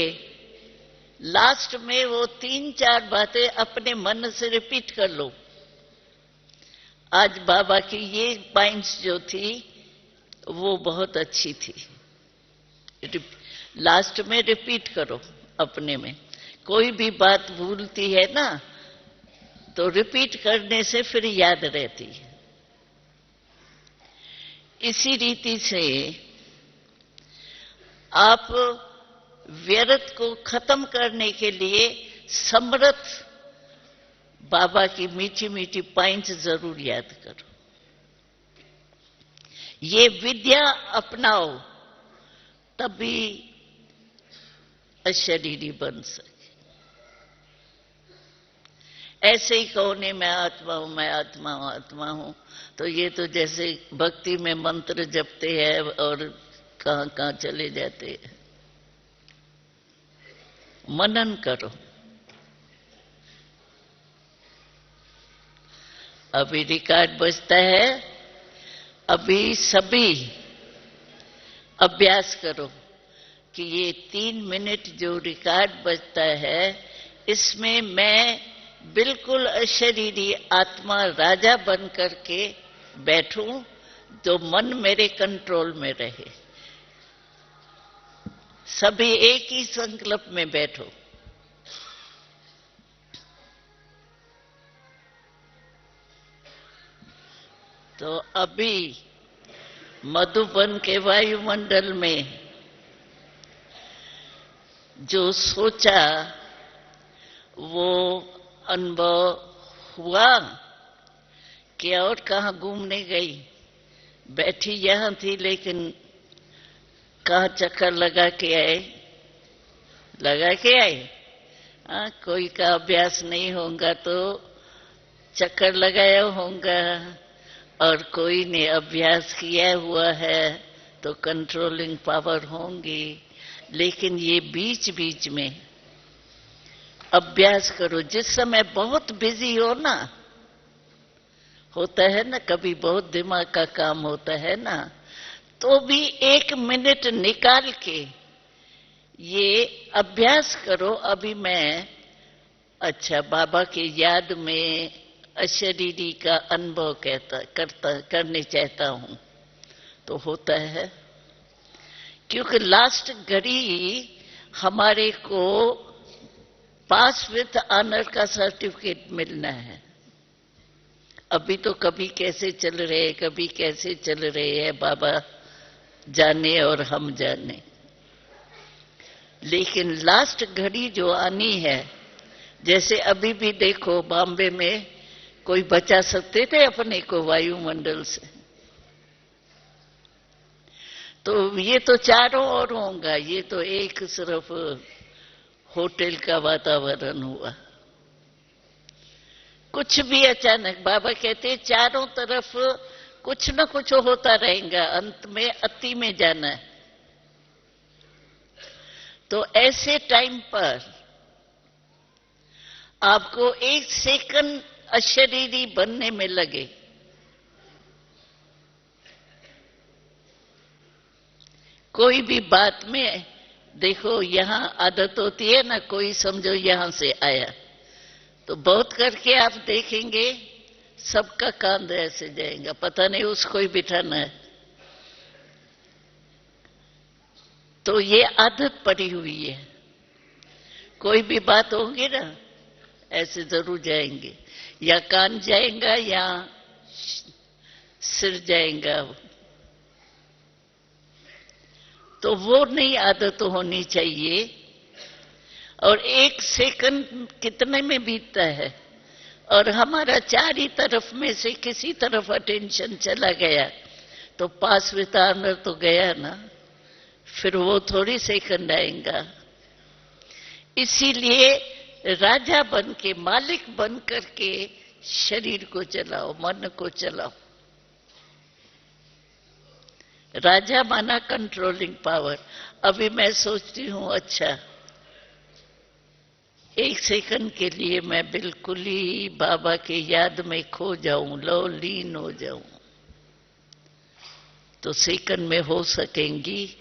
लास्ट में वो 3-4 बातें अपने मन से रिपीट कर लो। आज बाबा की ये पॉइंट्स जो थी वो बहुत अच्छी थी। लास्ट में रिपीट करो अपने में। कोई भी बात भूलती है ना, तो रिपीट करने से फिर याद रहती है। इसी रीति से आप व्यर्थ को खत्म करने के लिए समर्थ बाबा की मीठी मीठी पॉइंट्स जरूर याद करो। ये विद्या अपनाओ, तभी अशरीरी बन सके। ऐसे ही कहो नहीं मैं आत्मा हूं, मैं आत्मा हूं, आत्मा हूं, तो ये तो जैसे भक्ति में मंत्र जपते हैं और कहां कहां चले जाते हैं। मनन करो। अभी रिकॉर्ड बजता है, अभी सभी अभ्यास करो कि ये 3 मिनट जो रिकॉर्ड बजता है, इसमें मैं बिल्कुल अशरीरी आत्मा राजा बन करके बैठूं, तो मन मेरे कंट्रोल में रहे। सभी एक ही संकल्प में बैठो। तो अभी मधुबन के वायुमंडल में जो सोचा वो अनुभव हुआ कि और कहाँ घूमने गई, बैठी यहां थी, लेकिन कहाँ चक्कर लगा के आए। हाँ, कोई का अभ्यास नहीं होगा तो चक्कर लगाया होगा, और कोई ने अभ्यास किया हुआ है तो कंट्रोलिंग पावर होंगी। लेकिन ये बीच बीच में अभ्यास करो। जिस समय बहुत बिजी हो ना, होता है ना, कभी बहुत दिमाग का काम होता है ना, तो भी 1 मिनट निकाल के ये अभ्यास करो। अभी मैं अच्छा बाबा की याद में अशरीरी का अनुभव करने चाहता हूं, तो होता है। क्योंकि लास्ट घड़ी हमारे को पास विथ ऑनर का सर्टिफिकेट मिलना है। अभी तो कभी कैसे चल रहे, कभी कैसे चल रहे हैं, बाबा जाने और हम जाने। लेकिन लास्ट घड़ी जो आनी है, जैसे अभी भी देखो बॉम्बे में कोई बचा सकते थे अपने को वायुमंडल से, तो ये तो चारों ओर होगा। ये तो एक सिर्फ होटल का वातावरण हुआ। कुछ भी अचानक, बाबा कहते चारों तरफ कुछ न कुछ होता रहेगा, अंत में अति में जाना है। तो ऐसे टाइम पर आपको 1 सेकंड अशरीरी बनने में लगे, कोई भी बात में देखो, यहां आदत होती है ना, कोई समझो यहां से आया तो बहुत करके आप देखेंगे सबका कांध ऐसे जाएगा, पता नहीं उसको ही बिठाना है। तो ये आदत पड़ी हुई है। कोई भी बात होगी ना, ऐसे जरूर जाएंगे, या कान जाएगा या सिर जाएगा। तो वो नई आदत होनी चाहिए। और 1 सेकंड कितने में बीतता है, और हमारा चारी तरफ में से किसी तरफ अटेंशन चला गया तो पास विथ ऑनर तो गया ना, फिर वो थोड़ी सेकंड आएगा। इसीलिए राजा बन के, मालिक बन करके शरीर को चलाओ, मन को चलाओ। राजा माना कंट्रोलिंग पावर। अभी मैं सोचती हूं, अच्छा 1 सेकंड के लिए मैं बिल्कुल ही बाबा की याद में खो जाऊं, लीन हो जाऊं, तो सेकंड में हो सकेंगी?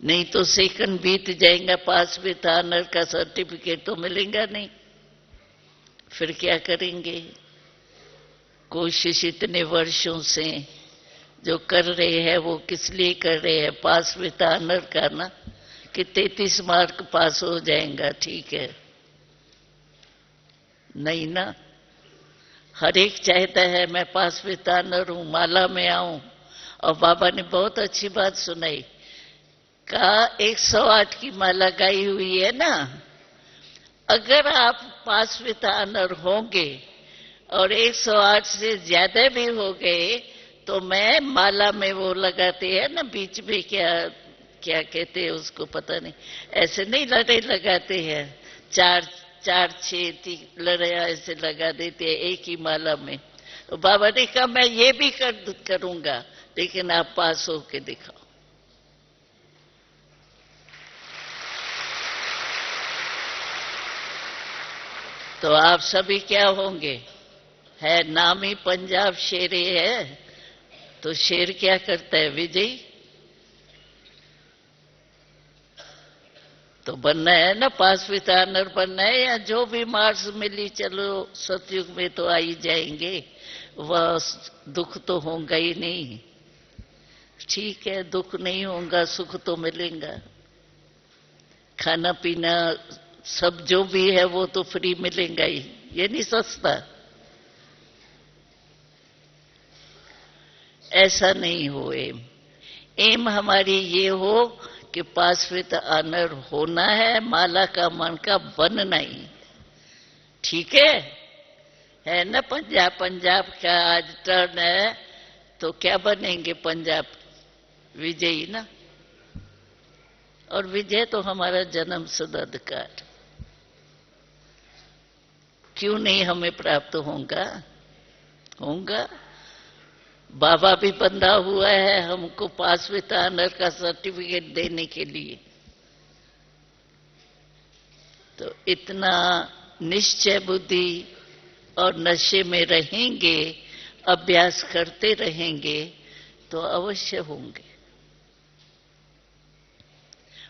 नहीं तो सेकंड बीत जाएगा, पास विथ ऑनर का सर्टिफिकेट तो मिलेगा नहीं, फिर क्या करेंगे? कोशिश इतने वर्षों से जो कर रहे हैं वो किस लिए कर रहे हैं? पास विथ ऑनर का ना, कि 33 मार्क पास हो जाएगा, ठीक है? नहीं ना, हर एक चाहता है मैं पास विथ ऑनर हूं, माला में आऊं। और बाबा ने बहुत अच्छी बात सुनाई, कहा 108 की माला गाई हुई है ना, अगर आप पास विथ ऑनर होंगे और 108 से ज्यादा भी हो गए तो मैं माला में वो लगाते हैं ना बीच में, क्या कहते हैं उसको, पता नहीं, ऐसे नहीं लड़े लगाते हैं, 4-6 लड़े ऐसे लगा देते हैं एक ही माला में। तो बाबा ने कहा मैं ये भी करूंगा, लेकिन आप पास होके दिखाओ। तो आप सभी क्या होंगे? है नाम ही पंजाब शेर है, तो शेर क्या करता है? विजयी। तो बनना है ना, पास विद ऑनर बनना है, या जो भी मार्क्स मिली चलो सतयुग में तो आ ही जाएंगे, वह दुख तो होगा ही नहीं। ठीक है, दुख नहीं होगा, सुख तो मिलेगा। खाना पीना सब जो भी है वो तो फ्री मिलेगा ही, ये नहीं सस्ता। ऐसा नहीं हो एम हमारी ये हो कि पास विद ऑनर होना है, माला का मन का बनना ही। ठीक है ना। पंजाब का आज टर्न है, तो क्या बनेंगे पंजाब विजयी ना। और विजय तो हमारा जन्म सिद्ध अधिकार, क्यों नहीं हमें प्राप्त होगा। बाबा भी बंधा हुआ है हमको पास विद ऑनर का सर्टिफिकेट देने के लिए। तो इतना निश्चय बुद्धि और नशे में रहेंगे, अभ्यास करते रहेंगे तो अवश्य होंगे।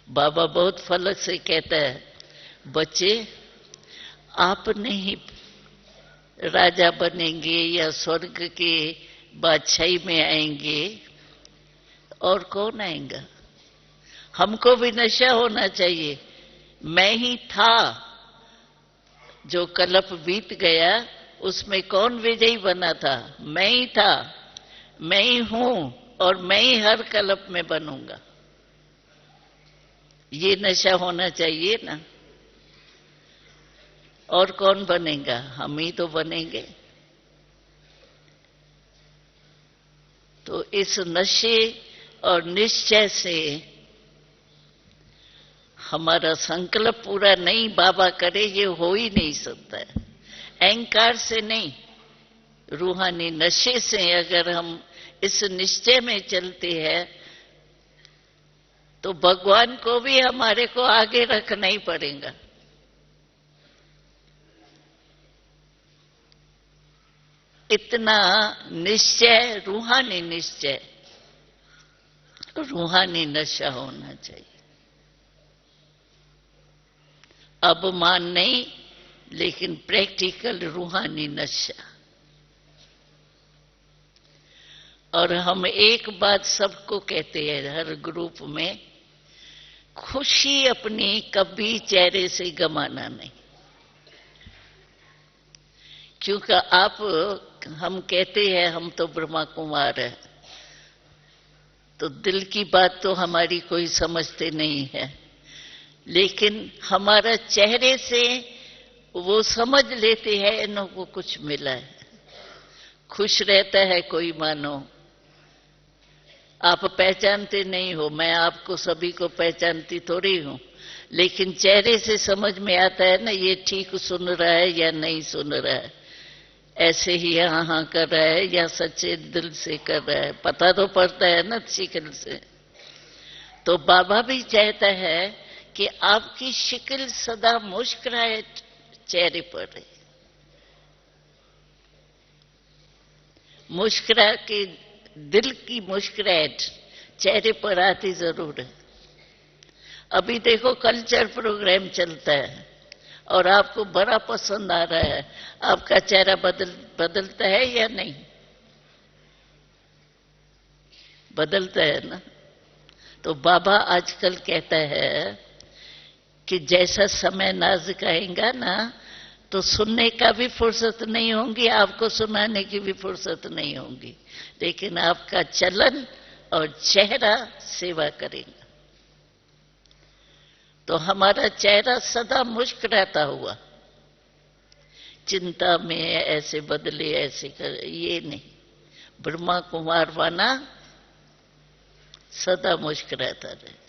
बाबा बहुत फलक से कहता है, बच्चे आप नहीं राजा बनेंगे या स्वर्ग के बादशाही में आएंगे, और कौन आएगा। हमको भी नशा होना चाहिए। मैं ही था, जो कल्प बीत गया उसमें कौन विजयी बना था, मैं ही था, मैं ही हूं, और मैं ही हर कल्प में बनूंगा। ये नशा होना चाहिए ना। और कौन बनेगा, हम ही तो बनेंगे। तो इस नशे और निश्चय से हमारा संकल्प पूरा नहीं बाबा करे, ये हो ही नहीं सकता है। अहंकार से नहीं, रूहानी नशे से अगर हम इस निश्चय में चलते हैं तो भगवान को भी हमारे को आगे रखना ही पड़ेगा। इतना निश्चय, रूहानी निश्चय, रूहानी नशा होना चाहिए। अभिमान नहीं, लेकिन प्रैक्टिकल रूहानी नशा। और हम एक बात सबको कहते हैं हर ग्रुप में, खुशी अपनी कभी चेहरे से गमाना नहीं। क्योंकि आप, हम कहते हैं हम तो ब्रह्मा कुमार है, तो दिल की बात तो हमारी कोई समझते नहीं है, लेकिन हमारा चेहरे से वो समझ लेते हैं इनको कुछ मिला है। खुश रहता है कोई, मानो आप पहचानते नहीं हो, मैं आपको सभी को पहचानती थोड़ी हूं, लेकिन चेहरे से समझ में आता है ना, ये ठीक सुन रहा है या नहीं सुन रहा है, ऐसे ही हाँ हाँ कर रहा है या सच्चे दिल से कर रहा है, पता तो पड़ता है ना शिकल से। तो बाबा भी चाहता है कि आपकी शिकल सदा मुस्कुराहट चेहरे पर रहे। मुस्कुरा के दिल की मुस्कुराहट चेहरे पर आती जरूर है। अभी देखो कल्चर प्रोग्राम चलता है और आपको बड़ा पसंद आ रहा है, आपका चेहरा बदलता है या नहीं? बदलता है ना। तो बाबा आजकल कहता है कि जैसा समय नाजुक आएगा ना, तो सुनने का भी फुर्सत नहीं होगी, आपको सुनाने की भी फुर्सत नहीं होगी, लेकिन आपका चलन और चेहरा सेवा करेगा। तो हमारा चेहरा सदा मुस्कुराता हुआ, चिंता में ऐसे बदले ऐसे कर, ये नहीं। ब्रह्मा कुमार बना, सदा मुस्कुराता रहे।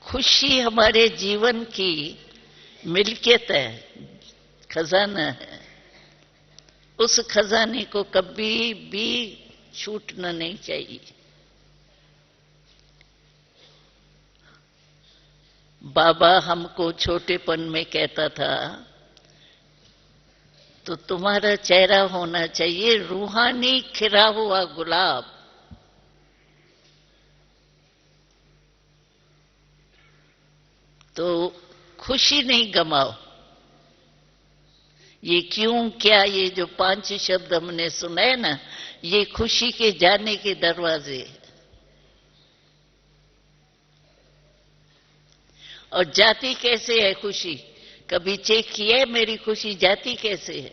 खुशी हमारे जीवन की मिल्कियत है, खजाना है। उस खजाने को कभी भी छूटना नहीं चाहिए। बाबा हमको छोटेपन में कहता था, तो तुम्हारा चेहरा होना चाहिए रूहानी खिला हुआ गुलाब। तो खुशी नहीं गमाओ। ये क्यों क्या, ये जो 5 शब्द हमने सुनाए ना, ये खुशी के जाने के दरवाजे। और जाती कैसे है खुशी? कभी चेक किया है मेरी खुशी जाती कैसे है?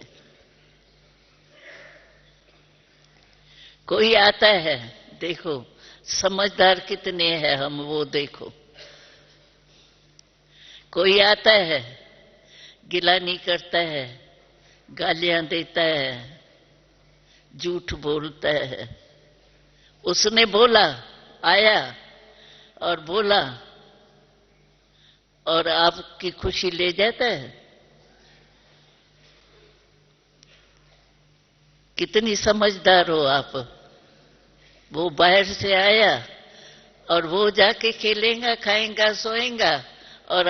कोई आता है, देखो समझदार कितने हैं हम, वो देखो। कोई आता है, गिला नहीं करता है, गालियां देता है, झूठ बोलता है। उसने बोला, आया और बोला, और आपकी खुशी ले जाता है। कितनी समझदार हो आप। वो बाहर से आया और वो जाके खेलेगा, खाएगा, सोएगा, और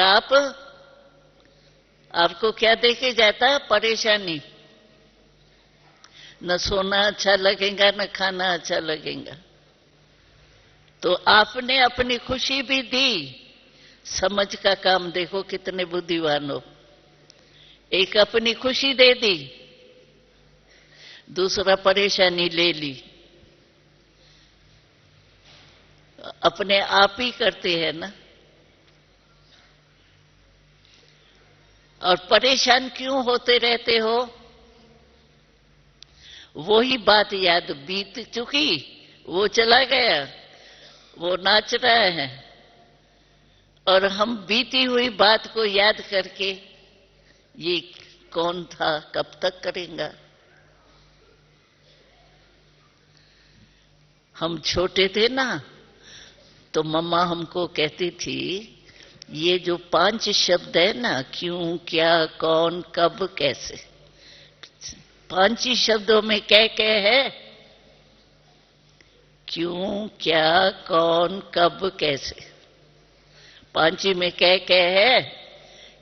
आपको क्या देके जाता? परेशानी। न सोना अच्छा लगेगा, न खाना अच्छा लगेगा। तो आपने अपनी खुशी भी दी। समझ का काम देखो कितने बुद्धिमान हो। एक अपनी खुशी दे दी, दूसरा परेशानी ले ली। अपने आप ही करते हैं ना। और परेशान क्यों होते रहते हो? वही बात याद बीत चुकी, वो चला गया, वो नाच रहा है, और हम बीती हुई बात को याद करके ये कौन था, कब तक करेंगे? हम छोटे थे ना, तो मम्मा हमको कहती थी, ये जो 5 शब्द है ना, क्यों, क्या, कौन, कब, कैसे, 5 ही शब्दों में क्या है? क्यों, क्या, कौन, कब, कैसे। 5 ही में क्या है?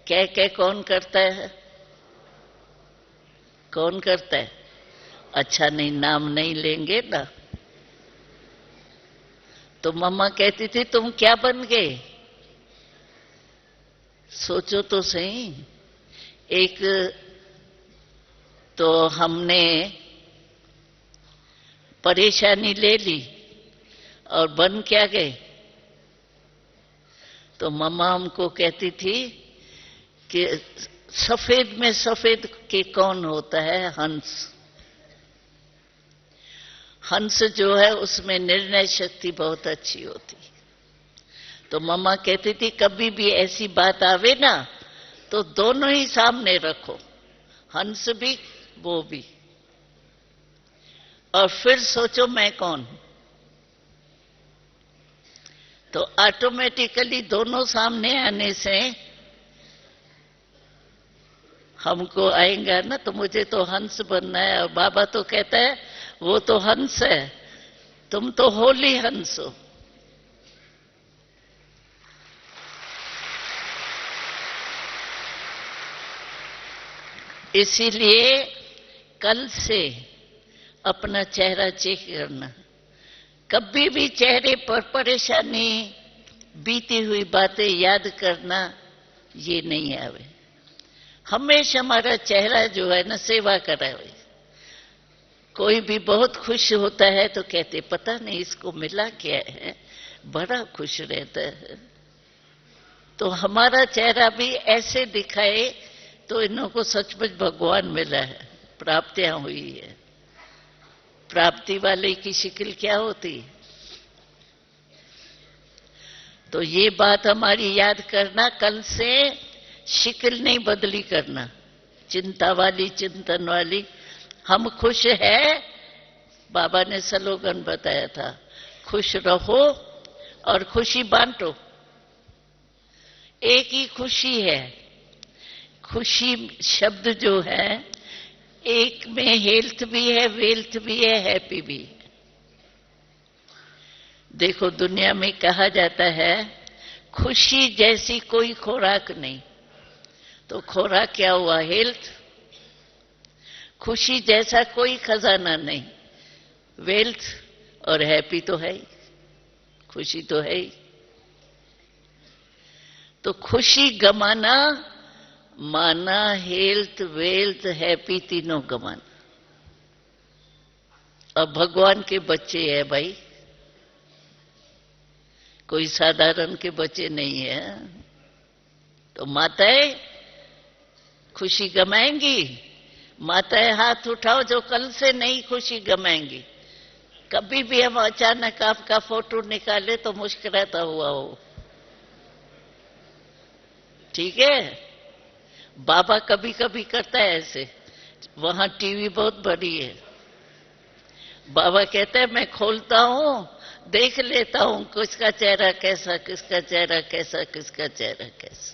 क्या कौन करता है? कौन करता है? अच्छा नहीं, नाम नहीं लेंगे ना। तो मम्मा कहती थी, तुम क्या बन गए? सोचो तो सही। एक तो हमने परेशानी ले ली और बन क्या गए? तो मम्मा हमको कहती थी कि सफेद में सफेद के कौन होता है? हंस। हंस जो है उसमें निर्णय शक्ति बहुत अच्छी होती। तो मम्मा कहती थी, कभी भी ऐसी बात आवे ना, तो दोनों ही सामने रखो, हंस भी, वो भी, और फिर सोचो मैं कौन। तो ऑटोमेटिकली दोनों सामने आने से हमको आएगा ना, तो मुझे तो हंस बनना है। और बाबा तो कहता है, वो तो हंस है, तुम तो होली हंस हो। इसीलिए कल से अपना चेहरा चेक करना। कभी भी चेहरे पर परेशानी, बीती हुई बातें याद करना, ये नहीं आवे। हमेशा हमारा चेहरा जो है ना, सेवा करावे। कोई भी बहुत खुश होता है तो कहते, पता नहीं इसको मिला क्या है, बड़ा खुश रहता है। तो हमारा चेहरा भी ऐसे दिखाए तो इन्हों को सचमुच भगवान मिला है, प्राप्तियां हुई है। प्राप्ति वाले की शिकल क्या होती? तो ये बात हमारी याद करना, कल से शिकल नहीं बदली करना, चिंता वाली, चिंतन वाली। हम खुश है, बाबा ने स्लोगन बताया था, खुश रहो और खुशी बांटो। एक ही खुशी है। खुशी शब्द जो है, एक में हेल्थ भी है, वेल्थ भी है, हैप्पी भी है। देखो दुनिया में कहा जाता है, खुशी जैसी कोई खुराक नहीं। तो खुराक क्या हुआ? हेल्थ। खुशी जैसा कोई खजाना नहीं, वेल्थ और हैप्पी तो है ही, खुशी तो है ही। तो खुशी गमाना माना हेल्थ वेल्थ हैप्पी तीनों गमाना। अब भगवान के बच्चे हैं भाई, कोई साधारण के बच्चे नहीं है। तो माताएं खुशी गमाएंगी? माताएं हाथ उठाओ जो कल से नहीं खुशी गमाएंगी। कभी भी हम अचानक आपका फोटो निकाले तो मुस्कुराता हुआ हो, ठीक है? बाबा कभी कभी करता है ऐसे, वहां टीवी बहुत बड़ी है, बाबा कहते हैं मैं खोलता हूं, देख लेता हूं किसका चेहरा कैसा, किसका चेहरा कैसा, किसका चेहरा कैसा।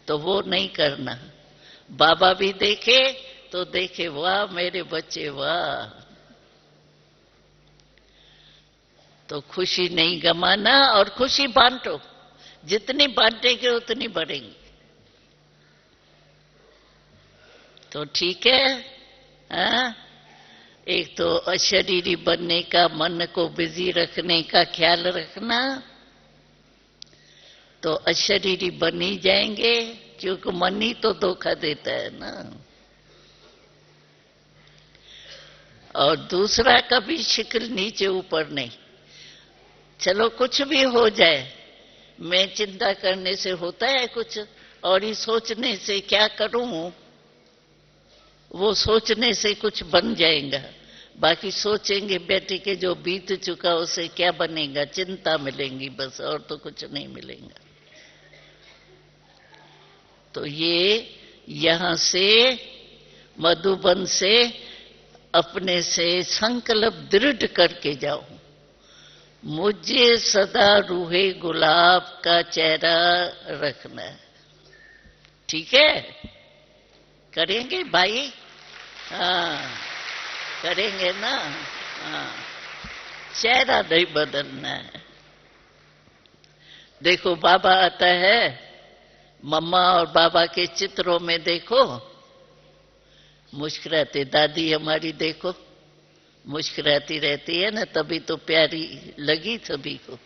तो वो नहीं करना। बाबा भी देखे तो देखे वाह मेरे बच्चे वाह। तो खुशी नहीं गमाना और खुशी बांटो, जितनी बांटेंगे उतनी बढ़ेंगी। तो ठीक है। हाँ? एक तो अशरीरी बनने का, मन को बिजी रखने का ख्याल रखना, तो अशरीरी बन ही जाएंगे, क्योंकि मन ही तो धोखा देता है ना। और दूसरा, कभी शिकल नीचे ऊपर नहीं। चलो कुछ भी हो जाए, मैं चिंता करने से होता है कुछ, और ये सोचने से क्या करूं, वो सोचने से कुछ बन जाएगा। बाकी सोचेंगे बैठे के जो बीत चुका उसे क्या बनेगा, चिंता मिलेंगी बस, और तो कुछ नहीं मिलेगा। तो ये यहां से मधुबन से अपने से संकल्प दृढ़ करके जाओ, मुझे सदा रूहे गुलाब का चेहरा रखना है। ठीक है? करेंगे भाई? हाँ करेंगे ना। हाँ, चेहरा नहीं बदलना है। देखो बाबा आता है, मम्मा और बाबा के चित्रों में देखो मुस्कुराते, दादी हमारी देखो मुस्कुराती रहती है ना, तभी तो प्यारी लगी सभी को।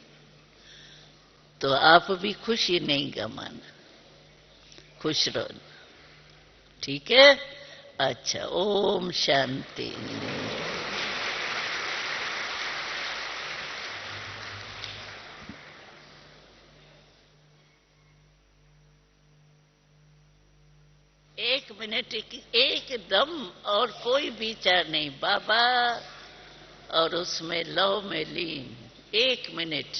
तो आप भी खुशी नहीं गमाना, खुश रहो। ठीक है? अच्छा, ओम शांति। एक मिनट एकदम, और कोई विचार नहीं, बाबा और उसमें लव में लीन। 1 मिनट।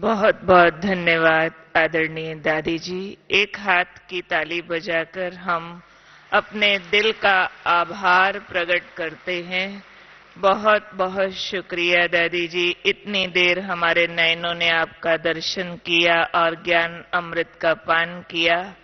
बहुत बहुत धन्यवाद आदरणीय दादी जी। एक हाथ की ताली बजाकर हम अपने दिल का आभार प्रकट करते हैं। बहुत बहुत शुक्रिया दादी जी, इतनी देर हमारे नयनों ने आपका दर्शन किया और ज्ञान अमृत का पान किया।